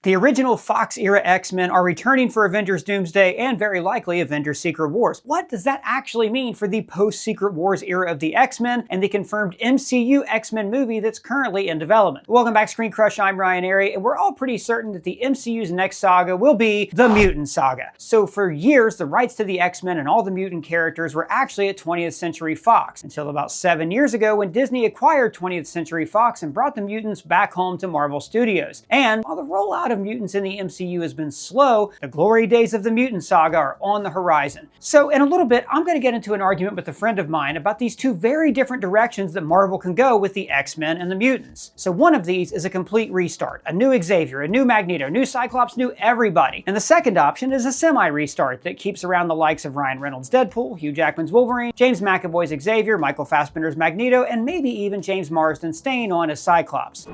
The original Fox-era X-Men are returning for Avengers Doomsday and very likely Avengers Secret Wars. What does that actually mean for the post-Secret Wars era of the X-Men and the confirmed MCU X-Men movie that's currently in development? Welcome back, ScreenCrush. I'm Ryan Airy, and we're all pretty certain that the MCU's next saga will be the Mutant Saga. So for years, the rights to the X-Men and all the mutant characters were actually at 20th Century Fox, until about 7 years ago when Disney acquired 20th Century Fox and brought the mutants back home to Marvel Studios. And while the rollout of mutants in the MCU has been slow, the glory days of the Mutant Saga are on the horizon. So in a little bit, I'm going to get into an argument with a friend of mine about these two very different directions that Marvel can go with the X-Men and the mutants. So one of these is a complete restart, a new Xavier, a new Magneto, new Cyclops, new everybody. And the second option is a semi-restart that keeps around the likes of Ryan Reynolds' Deadpool, Hugh Jackman's Wolverine, James McAvoy's Xavier, Michael Fassbender's Magneto, and maybe even James Marsden staying on as Cyclops.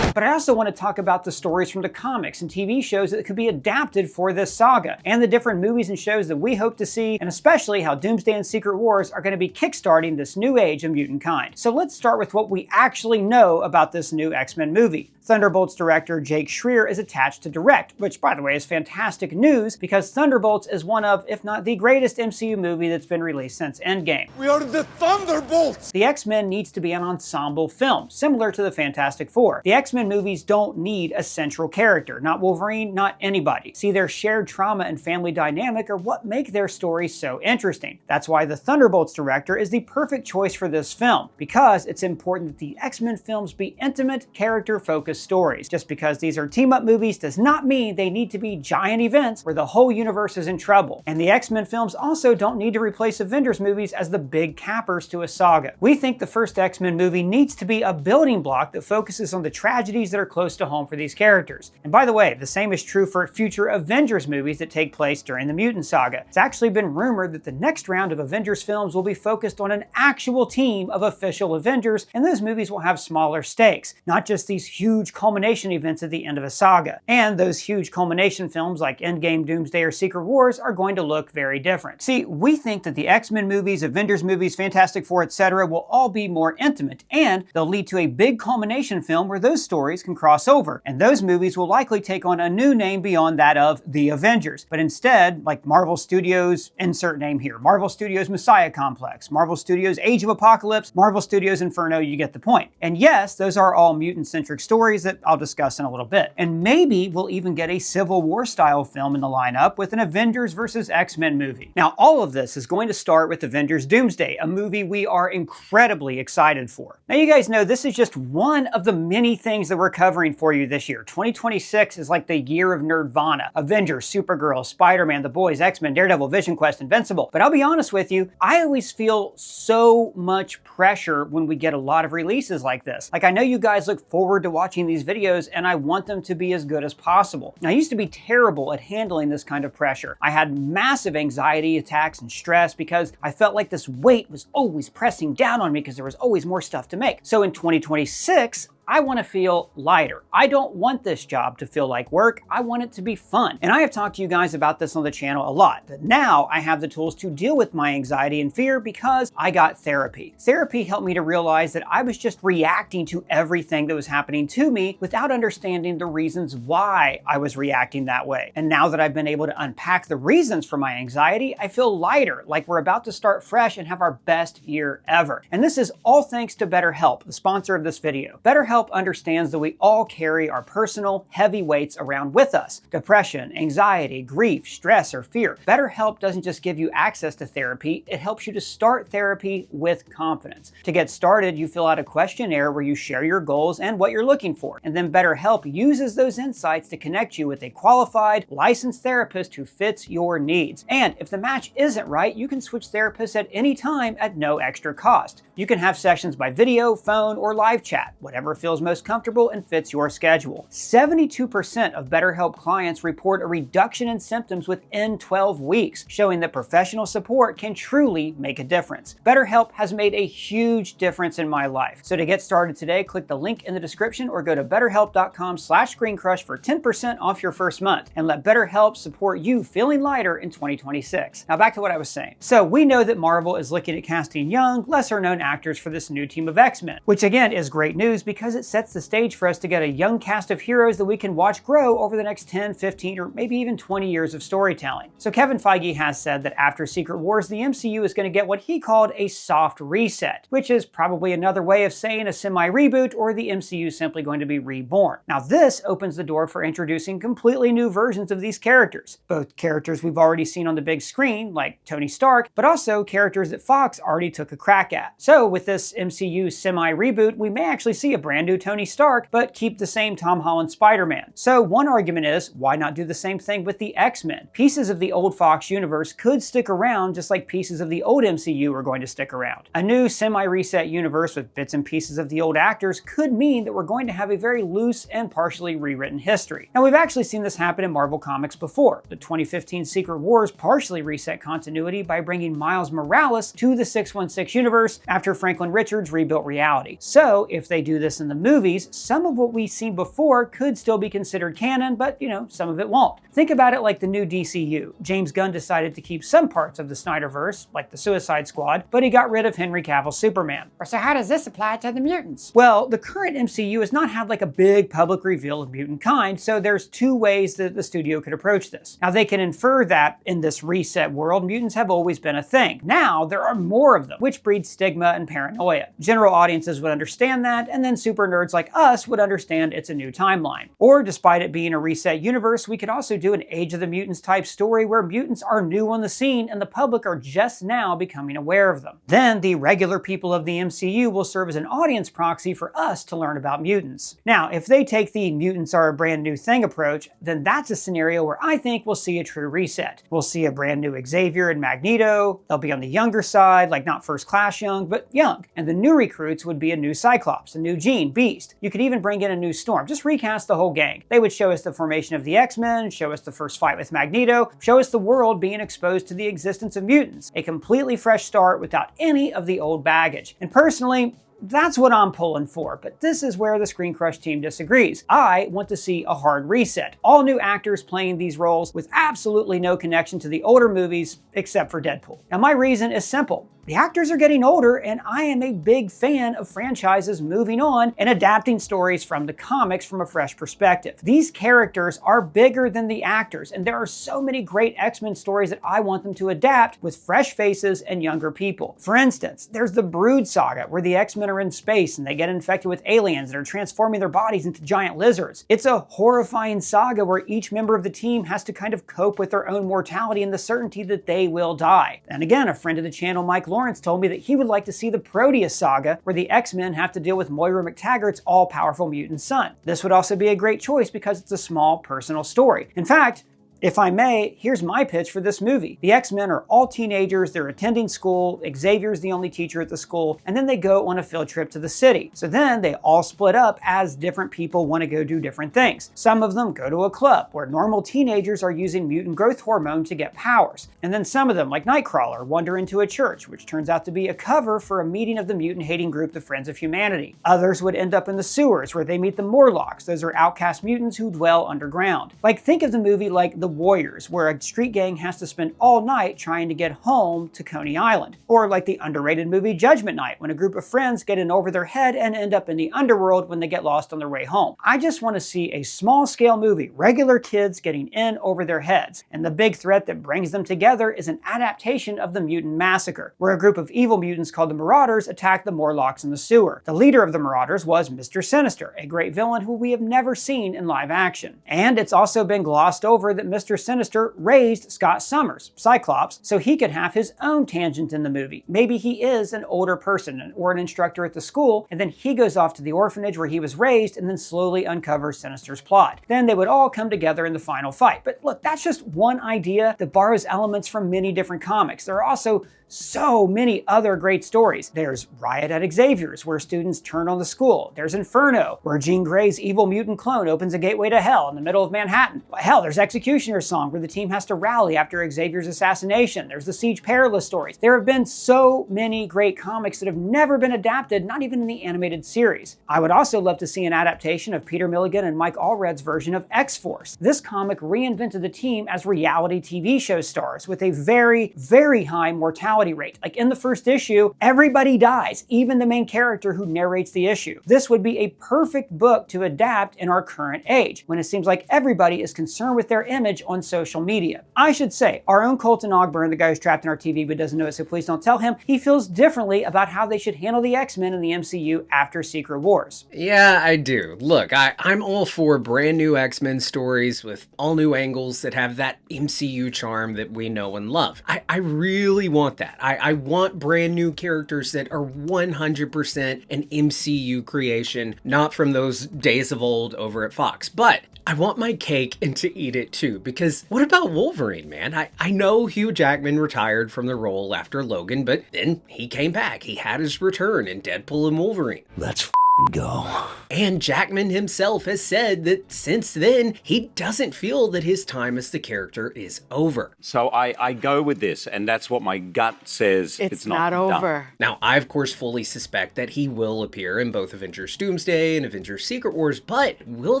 But I also want to talk about the stories from the comics and TV shows that could be adapted for this saga, and the different movies and shows that we hope to see, and especially how Doomsday and Secret Wars are going to be kickstarting this new age of mutant kind. So let's start with what we actually know about this new X-Men movie. Thunderbolts director Jake Schreier is attached to direct, which by the way is fantastic news because Thunderbolts is one of, if not the greatest MCU movie that's been released since Endgame. We are the Thunderbolts! The X-Men needs to be an ensemble film, similar to the Fantastic Four. The X-Men movies don't need a central character, not Wolverine, not anybody. See, their shared trauma and family dynamic are what make their stories so interesting. That's why the Thunderbolts director is the perfect choice for this film, because it's important that the X-Men films be intimate, character-focused stories. Just because these are team-up movies does not mean they need to be giant events where the whole universe is in trouble. And the X-Men films also don't need to replace Avengers movies as the big cappers to a saga. We think the first X-Men movie needs to be a building block that focuses on the tragedies that are close to home for these characters. And by the way, the same is true for future Avengers movies that take place during the Mutant Saga. It's actually been rumored that the next round of Avengers films will be focused on an actual team of official Avengers, and those movies will have smaller stakes, not just these huge culmination events at the end of a saga. And those huge culmination films like Endgame, Doomsday, or Secret Wars are going to look very different. See, we think that the X-Men movies, Avengers movies, Fantastic Four, etc. will all be more intimate, and they'll lead to a big culmination film where those stories can cross over, and those movies will likely take on a new name beyond that of the Avengers. But instead, like Marvel Studios, insert name here, Marvel Studios Messiah Complex, Marvel Studios Age of Apocalypse, Marvel Studios Inferno, you get the point. And yes, those are all mutant-centric stories that I'll discuss in a little bit. And maybe we'll even get a Civil War style film in the lineup with an Avengers versus X-Men movie. Now, all of this is going to start with Avengers Doomsday, a movie we are incredibly excited for. Now, you guys know this is just one of the many things that we're covering for you this year. 2026 is like the year of Nerdvana. Avengers, Supergirl, Spider-Man, The Boys, X-Men, Daredevil, Vision Quest, Invincible. But I'll be honest with you, I always feel so much pressure when we get a lot of releases like this. Like, I know you guys look forward to watching these videos and I want them to be as good as possible. Now, I used to be terrible at handling this kind of pressure. I had massive anxiety attacks and stress because I felt like this weight was always pressing down on me because there was always more stuff to make. So in 2026, I want to feel lighter. I don't want this job to feel like work. I want it to be fun. And I have talked to you guys about this on the channel a lot, that now I have the tools to deal with my anxiety and fear because I got therapy. Therapy helped me to realize that I was just reacting to everything that was happening to me without understanding the reasons why I was reacting that way. And now that I've been able to unpack the reasons for my anxiety, I feel lighter, like we're about to start fresh and have our best year ever. And this is all thanks to BetterHelp, the sponsor of this video. BetterHelp understands that we all carry our personal heavy weights around with us. Depression, anxiety, grief, stress, or fear. BetterHelp doesn't just give you access to therapy, it helps you to start therapy with confidence. To get started, you fill out a questionnaire where you share your goals and what you're looking for. And then BetterHelp uses those insights to connect you with a qualified, licensed therapist who fits your needs. And if the match isn't right, you can switch therapists at any time at no extra cost. You can have sessions by video, phone, or live chat, whatever feels most comfortable and fits your schedule. 72% of BetterHelp clients report a reduction in symptoms within 12 weeks, showing that professional support can truly make a difference. BetterHelp has made a huge difference in my life. So to get started today, click the link in the description or go to betterhelp.com/ScreenCrush for 10% off your first month and let BetterHelp support you feeling lighter in 2026. Now back to what I was saying. So we know that Marvel is looking at casting young, lesser known actors for this new team of X-Men, which again is great news because because it sets the stage for us to get a young cast of heroes that we can watch grow over the next 10, 15, or maybe even 20 years of storytelling. So Kevin Feige has said that after Secret Wars, the MCU is going to get what he called a soft reset, which is probably another way of saying a semi-reboot, or the MCU simply going to be reborn. Now this opens the door for introducing completely new versions of these characters, both characters we've already seen on the big screen, like Tony Stark, but also characters that Fox already took a crack at. So with this MCU semi-reboot, we may actually see a brand new Tony Stark, but keep the same Tom Holland Spider-Man. So one argument is, why not do the same thing with the X-Men? Pieces of the old Fox universe could stick around just like pieces of the old MCU are going to stick around. A new semi-reset universe with bits and pieces of the old actors could mean that we're going to have a very loose and partially rewritten history. Now we've actually seen this happen in Marvel Comics before. The 2015 Secret Wars partially reset continuity by bringing Miles Morales to the 616 universe after Franklin Richards rebuilt reality. So if they do this in the movies, some of what we've seen before could still be considered canon, but some of it won't. Think about it like the new DCU. James Gunn decided to keep some parts of the Snyderverse, like the Suicide Squad, but he got rid of Henry Cavill's Superman. So how does this apply to the mutants? Well, the current MCU has not had like a big public reveal of mutant kind, so there's two ways that the studio could approach this. Now they can infer that in this reset world, mutants have always been a thing. Now there are more of them, which breeds stigma and paranoia. General audiences would understand that, and then super nerds like us would understand it's a new timeline. Or despite it being a reset universe, we could also do an Age of the Mutants type story where mutants are new on the scene and the public are just now becoming aware of them. Then the regular people of the MCU will serve as an audience proxy for us to learn about mutants. Now, if they take the mutants are a brand new thing approach, then that's a scenario where I think we'll see a true reset. We'll see a brand new Xavier and Magneto. They'll be on the younger side, like not first class young, but young. And the new recruits would be a new Cyclops, a new Jean, Beast. You could even bring in a new Storm. Just recast the whole gang. They would show us the formation of the X-Men, show us the first fight with Magneto, show us the world being exposed to the existence of mutants. A completely fresh start without any of the old baggage. And personally, that's what I'm pulling for, but this is where the ScreenCrush team disagrees. I want to see a hard reset. All new actors playing these roles with absolutely no connection to the older movies, except for Deadpool. Now my reason is simple. The actors are getting older, and I am a big fan of franchises moving on and adapting stories from the comics from a fresh perspective. These characters are bigger than the actors, and there are so many great X-Men stories that I want them to adapt with fresh faces and younger people. For instance, there's the Brood Saga, where the X-Men are in space and they get infected with aliens that are transforming their bodies into giant lizards. It's a horrifying saga where each member of the team has to kind of cope with their own mortality and the certainty that they will die. And again, a friend of the channel, Mike Lawrence, told me that he would like to see the Proteus Saga, where the X-Men have to deal with Moira McTaggart's all-powerful mutant son. This would also be a great choice because it's a small, personal story. In fact, if I may, here's my pitch for this movie. The X-Men are all teenagers, they're attending school, Xavier's the only teacher at the school, and then they go on a field trip to the city. So then they all split up as different people want to go do different things. Some of them go to a club where normal teenagers are using mutant growth hormone to get powers. And then some of them, like Nightcrawler, wander into a church, which turns out to be a cover for a meeting of the mutant-hating group, the Friends of Humanity. Others would end up in the sewers where they meet the Morlocks. Those are outcast mutants who dwell underground. Like, think of the movie like The Warriors, where a street gang has to spend all night trying to get home to Coney Island. Or like the underrated movie Judgment Night, when a group of friends get in over their head and end up in the underworld when they get lost on their way home. I just want to see a small-scale movie, regular kids getting in over their heads. And the big threat that brings them together is an adaptation of the Mutant Massacre, where a group of evil mutants called the Marauders attacked the Morlocks in the sewer. The leader of the Marauders was Mr. Sinister, a great villain who we have never seen in live action. And it's also been glossed over that Mr. Sinister raised Scott Summers, Cyclops, so he could have his own tangent in the movie. Maybe he is an older person or an instructor at the school, and then he goes off to the orphanage where he was raised and then slowly uncovers Sinister's plot. Then they would all come together in the final fight. But look, that's just one idea that borrows elements from many different comics. There are also so many other great stories. There's Riot at Xavier's, where students turn on the school. There's Inferno, where Jean Grey's evil mutant clone opens a gateway to hell in the middle of Manhattan. Hell, there's Execution, Commissioner's Song, where the team has to rally after Xavier's assassination. There's the Siege Perilous stories. There have been so many great comics that have never been adapted, not even in the animated series. I would also love to see an adaptation of Peter Milligan and Mike Allred's version of X-Force. This comic reinvented the team as reality TV show stars with a very, very high mortality rate. Like in the first issue, everybody dies, even the main character who narrates the issue. This would be a perfect book to adapt in our current age, when it seems like everybody is concerned with their image on social media. I should say, our own Colton Ogburn, the guy who's trapped in our TV but doesn't know it, so please don't tell him, he feels differently about how they should handle the X-Men in the MCU after Secret Wars. Yeah, I do. Look, I'm all for brand new X-Men stories with all new angles that have that MCU charm that we know and love. I really want that. I want brand new characters that are 100% an MCU creation, not from those days of old over at Fox. But I want my cake and to eat it too, because what about Wolverine, man? I know Hugh Jackman retired from the role after Logan, but then he came back. He had his return in Deadpool and Wolverine. Let's go. And Jackman himself has said that since then, he doesn't feel that his time as the character is over. So I go with this, and that's what my gut says. It's not over. Now, I of course fully suspect that he will appear in both Avengers Doomsday and Avengers Secret Wars, but will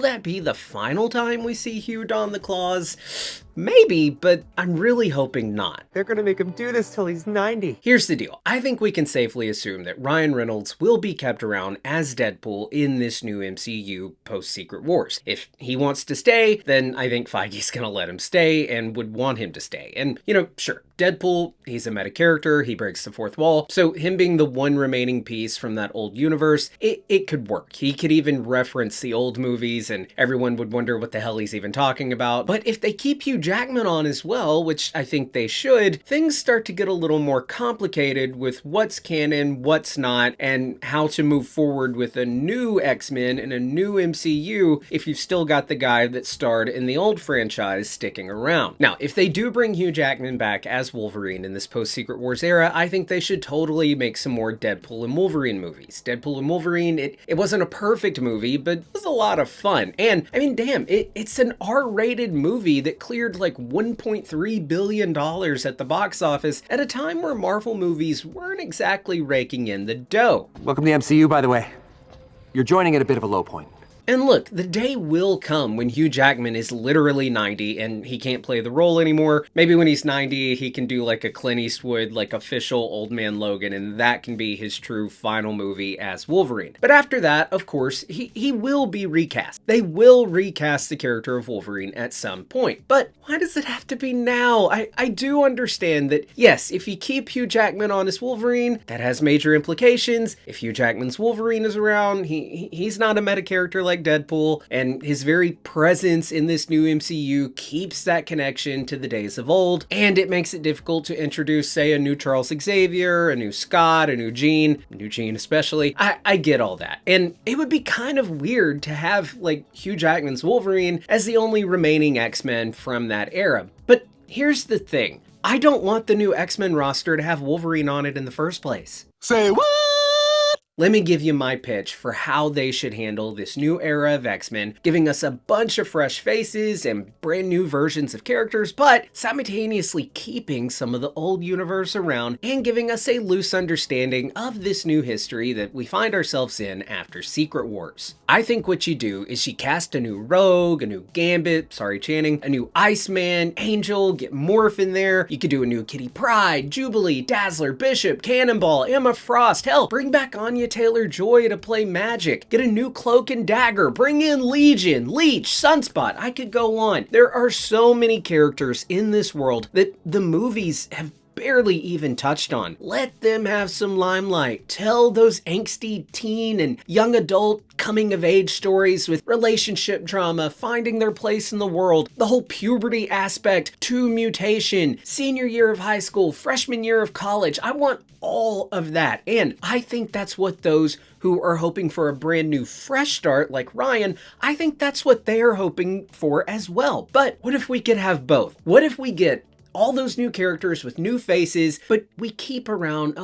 that be the final time we see Hugh don the claws? Maybe, but I'm really hoping not. They're gonna make him do this till he's 90. Here's the deal. I think we can safely assume that Ryan Reynolds will be kept around as Deadpool in this new MCU post-Secret Wars. If he wants to stay, then I think Feige's gonna let him stay and would want him to stay. And, sure, Deadpool, he's a meta character, he breaks the fourth wall, so him being the one remaining piece from that old universe, it could work. He could even reference the old movies and everyone would wonder what the hell he's even talking about. But if they keep Hugh Jackman on as well, which I think they should, things start to get a little more complicated with what's canon, what's not, and how to move forward with a new X-Men and a new MCU if you've still got the guy that starred in the old franchise sticking around. Now, if they do bring Hugh Jackman back as Wolverine in this post-Secret Wars era, I think they should totally make some more Deadpool and Wolverine movies. Deadpool and Wolverine, it wasn't a perfect movie, but it was a lot of fun. And, I mean, damn, it's an R-rated movie that cleared like $1.3 billion at the box office at a time where Marvel movies weren't exactly raking in the dough. Welcome to the MCU, by the way. You're joining at a bit of a low point. And look, the day will come when Hugh Jackman is literally 90 and he can't play the role anymore. Maybe when he's 90, he can do like a Clint Eastwood, like official Old Man Logan, and that can be his true final movie as Wolverine. But after that, of course, he will be recast. They will recast the character of Wolverine at some point. But why does it have to be now? I do understand that, yes, if you keep Hugh Jackman on as Wolverine, that has major implications. If Hugh Jackman's Wolverine is around, he's not a meta character like Deadpool, and his very presence in this new MCU keeps that connection to the days of old, and it makes it difficult to introduce, say, a new Charles Xavier, a new Scott, a new Jean especially. I get all that, and it would be kind of weird to have, like, Hugh Jackman's Wolverine as the only remaining X-Men from that era. But here's the thing. I don't want the new X-Men roster to have Wolverine on it in the first place. Say what? Let me give you my pitch for how they should handle this new era of X-Men, giving us a bunch of fresh faces and brand new versions of characters, but simultaneously keeping some of the old universe around and giving us a loose understanding of this new history that we find ourselves in after Secret Wars. I think what you do is you cast a new Rogue, a new Gambit, sorry Channing, a new Iceman, Angel, get Morph in there. You could do a new Kitty Pryde, Jubilee, Dazzler, Bishop, Cannonball, Emma Frost, hell, bring back Anya Taylor-Joy to play Magic. Get a new Cloak and Dagger. Bring in Legion, Leech, Sunspot. I could go on. There are so many characters in this world that the movies have barely even touched on. Let them have some limelight. Tell those angsty teen and young adult coming of age stories with relationship drama, finding their place in the world, the whole puberty aspect, to mutation, senior year of high school, freshman year of college. I want all of that. And I think that's what those who are hoping for a brand new fresh start like Ryan, I think that's what they're hoping for as well. But what if we could have both? What if we get all those new characters with new faces, but we keep around,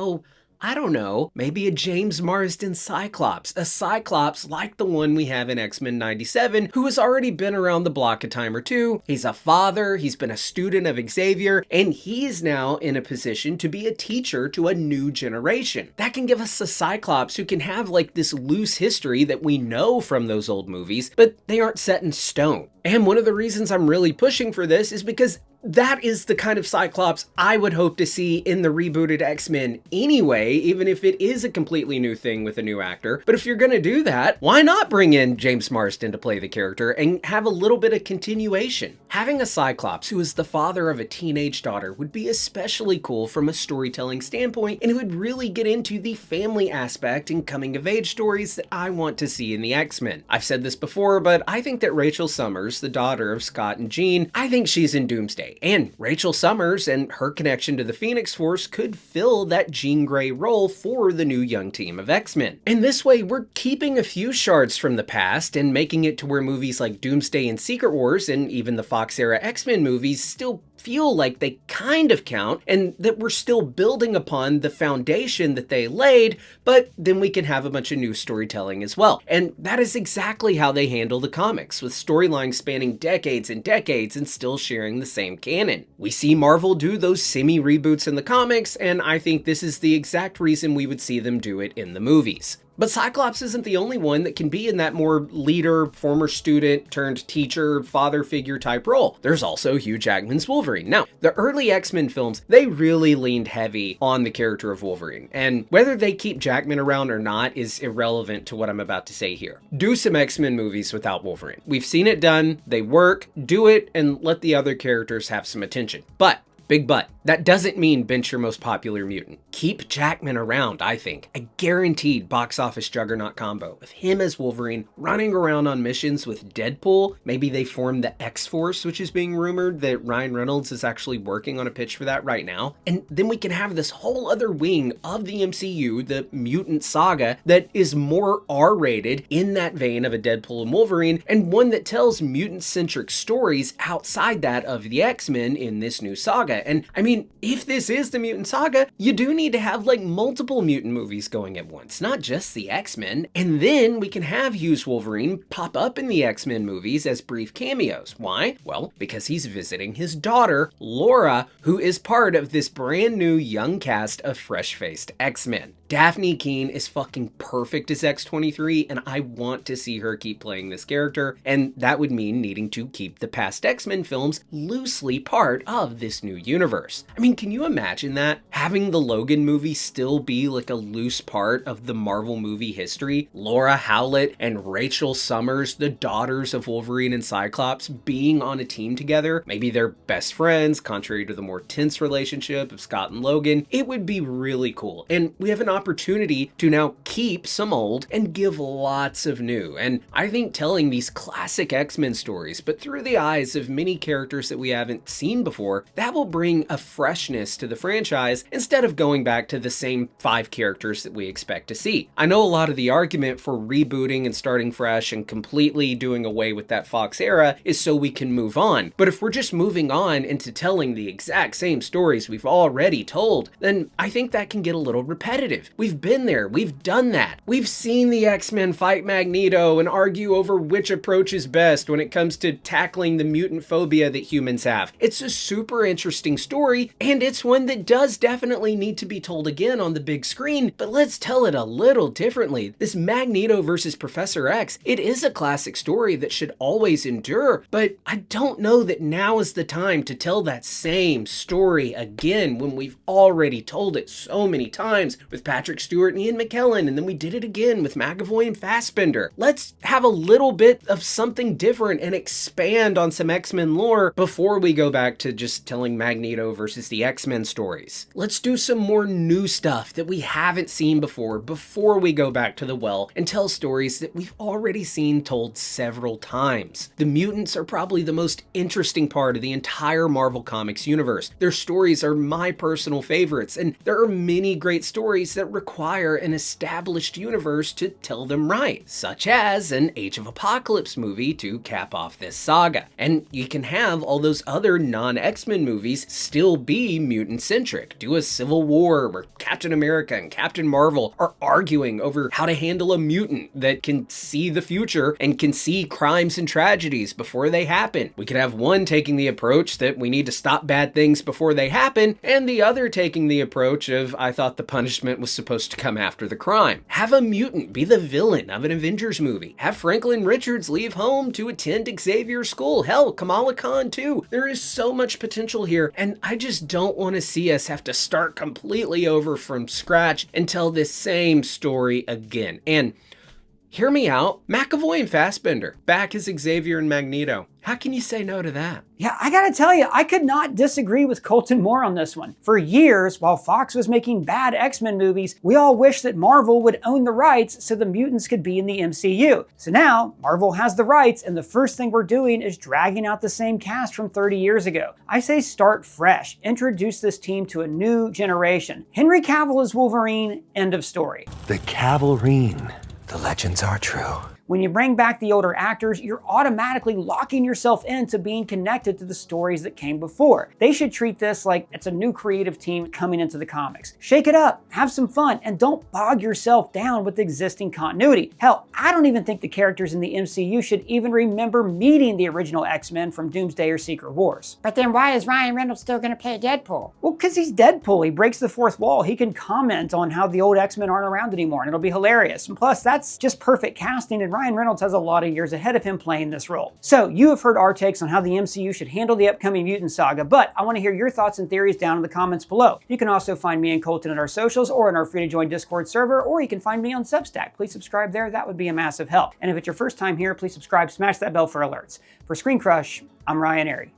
I don't know, maybe a James Marsden Cyclops. A Cyclops like the one we have in X-Men 97, who has already been around the block a time or two. He's a father, he's been a student of Xavier, and he's now in a position to be a teacher to a new generation. That can give us a Cyclops who can have like this loose history that we know from those old movies, but they aren't set in stone. And one of the reasons I'm really pushing for this is because that is the kind of Cyclops I would hope to see in the rebooted X-Men anyway, even if it is a completely new thing with a new actor. But if you're gonna do that, why not bring in James Marsden to play the character and have a little bit of continuation? Having a Cyclops who is the father of a teenage daughter would be especially cool from a storytelling standpoint, and it would really get into the family aspect and coming of age stories that I want to see in the X-Men. I've said this before, but I think that Rachel Summers, the daughter of Scott and Jean, I think she's in Doomsday. And Rachel Summers and her connection to the Phoenix Force could fill that Jean Grey role for the new young team of X-Men. And this way, we're keeping a few shards from the past and making it to where movies like Doomsday and Secret Wars and even the Fox-era X-Men movies still feel like they kind of count, and that we're still building upon the foundation that they laid, but then we can have a bunch of new storytelling as well. And that is exactly how they handle the comics, with storylines spanning decades and decades and still sharing the same canon. We see Marvel do those semi-reboots in the comics, and I think this is the exact reason we would see them do it in the movies. But Cyclops isn't the only one that can be in that more leader, former student turned teacher, father figure type role. There's also Hugh Jackman's Wolverine. Now, the early X-Men films, they really leaned heavy on the character of Wolverine. And whether they keep Jackman around or not is irrelevant to what I'm about to say here. Do some X-Men movies without Wolverine. We've seen it done, they work, do it, and let the other characters have some attention. But big but. That doesn't mean bench your most popular mutant. Keep Jackman around, I think. A guaranteed box office juggernaut combo with him as Wolverine running around on missions with Deadpool. Maybe they form the X-Force, which is being rumored that Ryan Reynolds is actually working on a pitch for that right now. And then we can have this whole other wing of the MCU, the Mutant Saga, that is more R-rated in that vein of a Deadpool and Wolverine, and one that tells mutant-centric stories outside that of the X-Men in this new saga. And I mean, if this is the Mutant Saga, you do need to have like multiple mutant movies going at once, not just the X-Men. And then we can have Hugh's Wolverine pop up in the X-Men movies as brief cameos. Why? Well, because he's visiting his daughter, Laura, who is part of this brand new young cast of fresh-faced X-Men. Daphne Keane is fucking perfect as X-23, and I want to see her keep playing this character, and that would mean needing to keep the past X-Men films loosely part of this new universe. I mean, can you imagine that? Having the Logan movie still be like a loose part of the Marvel movie history? Laura Howlett and Rachel Summers, the daughters of Wolverine and Cyclops, being on a team together. Maybe they're best friends, contrary to the more tense relationship of Scott and Logan. It would be really cool, and we have an opportunity to now keep some old and give lots of new. And I think telling these classic X-Men stories, but through the eyes of many characters that we haven't seen before, that will bring a freshness to the franchise instead of going back to the same 5 characters that we expect to see. I know a lot of the argument for rebooting and starting fresh and completely doing away with that Fox era is so we can move on. But if we're just moving on into telling the exact same stories we've already told, then I think that can get a little repetitive. We've been there, we've done that. We've seen the X-Men fight Magneto and argue over which approach is best when it comes to tackling the mutant phobia that humans have. It's a super interesting story, and it's one that does definitely need to be told again on the big screen, but let's tell it a little differently. This Magneto versus Professor X, it is a classic story that should always endure, but I don't know that now is the time to tell that same story again when we've already told it so many times with Patrick Stewart and Ian McKellen, and then we did it again with McAvoy and Fassbender. Let's have a little bit of something different and expand on some X-Men lore before we go back to just telling Magneto versus the X-Men stories. Let's do some more new stuff that we haven't seen before we go back to the well and tell stories that we've already seen told several times. The mutants are probably the most interesting part of the entire Marvel Comics universe. Their stories are my personal favorites, and there are many great stories that that require an established universe to tell them right, such as an Age of Apocalypse movie to cap off this saga. And you can have all those other non-X-Men movies still be mutant-centric. Do a Civil War where Captain America and Captain Marvel are arguing over how to handle a mutant that can see the future and can see crimes and tragedies before they happen. We could have one taking the approach that we need to stop bad things before they happen, and the other taking the approach of, I thought the punishment was supposed to come after the crime. Have a mutant be the villain of an Avengers movie. Have Franklin Richards leave home to attend Xavier's school. Hell, Kamala Khan too. There is so much potential here, and I just don't want to see us have to start completely over from scratch and tell this same story again. And hear me out, McAvoy and Fassbender back as Xavier and Magneto. How can you say no to that? Yeah, I gotta tell you, I could not disagree with Colton more on this one. For years, while Fox was making bad X-Men movies, we all wished that Marvel would own the rights so the mutants could be in the MCU. So now, Marvel has the rights, and the first thing we're doing is dragging out the same cast from 30 years ago. I say start fresh. Introduce this team to a new generation. Henry Cavill is Wolverine, end of story. The Cavalrine. The legends are true. When you bring back the older actors, you're automatically locking yourself into being connected to the stories that came before. They should treat this like it's a new creative team coming into the comics. Shake it up, have some fun, and don't bog yourself down with existing continuity. Hell, I don't even think the characters in the MCU should even remember meeting the original X-Men from Doomsday or Secret Wars. But then why is Ryan Reynolds still gonna play Deadpool? Well, because he's Deadpool. He breaks the fourth wall. He can comment on how the old X-Men aren't around anymore, and it'll be hilarious. And plus, that's just perfect casting, and Ryan Reynolds has a lot of years ahead of him playing this role. So, you have heard our takes on how the MCU should handle the upcoming Mutant Saga, but I want to hear your thoughts and theories down in the comments below. You can also find me and Colton at our socials or in our free-to-join Discord server, or you can find me on Substack. Please subscribe there. That would be a massive help. And if it's your first time here, please subscribe, smash that bell for alerts. For ScreenCrush, I'm Ryan Airy.